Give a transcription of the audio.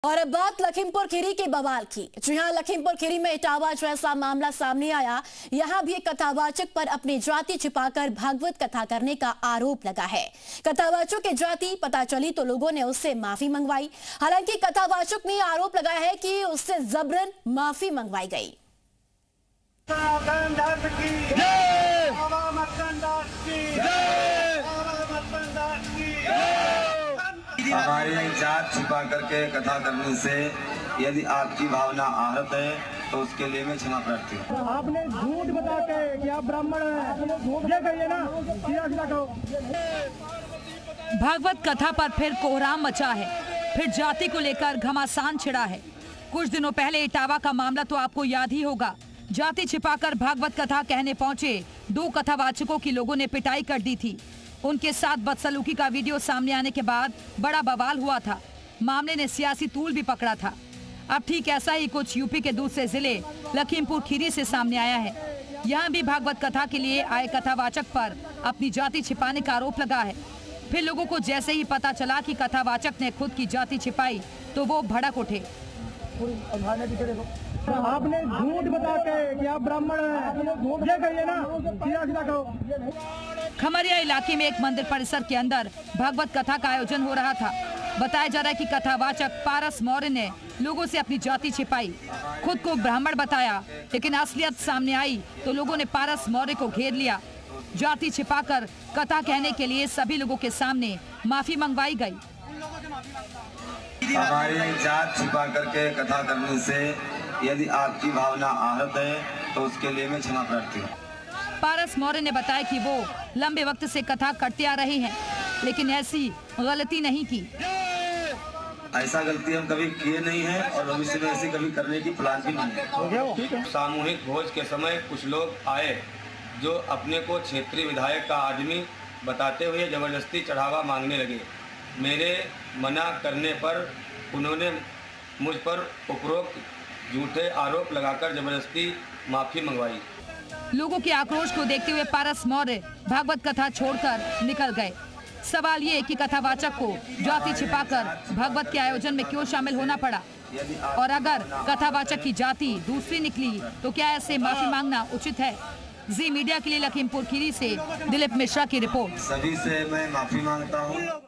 और अब बात लखीमपुर खीरी के बवाल की। जी हां, लखीमपुर खीरी में इटावा जैसा मामला सामने आया। यहां भी एक कथावाचक पर अपनी जाति छिपाकर भागवत कथा करने का आरोप लगा है। कथावाचक की जाति पता चली तो लोगों ने उससे माफी मंगवाई। हालांकि कथावाचक ने आरोप लगाया है कि उससे जबरन माफी मंगवाई गई। हमारी जात छिपा करके कथा करने से यदि आपकी भावना आहत है तो उसके लिए मैं क्षमा प्रार्थी हूँ। आपने झूठ बता के कि आप ब्राह्मण हैं, ये कहिए ना, सीधा कहो। भागवत कथा पर फिर कोहराम मचा है, फिर जाति को लेकर घमासान छिड़ा है। कुछ दिनों पहले इटावा का मामला तो आपको याद ही होगा। जाति छिपाकर भागवत कथा कहने पहुंचे दो कथावाचकों की लोगों ने पिटाई कर दी थी। उनके साथ बदसलूकी का वीडियो सामने आने के बाद बड़ा बवाल हुआ था। मामले ने सियासी तूल भी पकड़ा था। अब ठीक ऐसा ही कुछ यूपी के दूसरे जिले लखीमपुर खीरी से सामने आया है। यहाँ भी भागवत कथा के लिए आए कथावाचक पर अपनी जाति छिपाने का आरोप लगा है। फिर लोगों को जैसे ही पता चला कि कथावाचक ने खुद की जाति छिपाई तो वो भड़क उठे। आपने झूठ बता के कि आप ब्राह्मण हैं, ये कहिए ना, सीधा कहो। खमरिया इलाके में एक मंदिर परिसर के अंदर भागवत कथा का आयोजन हो रहा था। बताया जा रहा है कि कथावाचक पारस मौर्य ने लोगों से अपनी जाति छिपाई, खुद को ब्राह्मण बताया, लेकिन असलियत सामने आई तो लोगों ने पारस मौर्य को घेर लिया। जाति छिपाकर कथा कहने के लिए सभी लोगों के सामने माफी मंगवाई गई। हमारी जात छिपा करके कथा करने से यदि आपकी भावना आहत है तो उसके लिए मैं क्षमा प्रार्थी हूँ। पारस मौर्य ने बताया कि वो लंबे वक्त से कथा करते आ रहे हैं, लेकिन ऐसी गलती नहीं की। ऐसा गलती हम कभी किए नहीं है और भविष्य में ऐसी कभी करने की प्लान भी नहीं है। सामूहिक भोज के समय कुछ लोग आए जो अपने को क्षेत्रीय विधायक का आदमी बताते हुए जबरदस्ती चढ़ावा मांगने लगे। मेरे मना करने पर उन्होंने मुझ पर उपरोक्त झूठे आरोप लगाकर जबरदस्ती माफी मंगवाई। लोगों के आक्रोश को देखते हुए पारस मौर्य भागवत कथा छोड़कर निकल गए। सवाल ये कि कथावाचक को जाति छिपाकर भागवत के आयोजन में क्यों शामिल होना पड़ा, और अगर कथावाचक की जाति दूसरी निकली तो क्या ऐसे माफी मांगना उचित है? जी मीडिया के लिए लखीमपुर खीरी से दिलीप मिश्रा की रिपोर्ट। सभी से मैं माफी मांगता हूँ।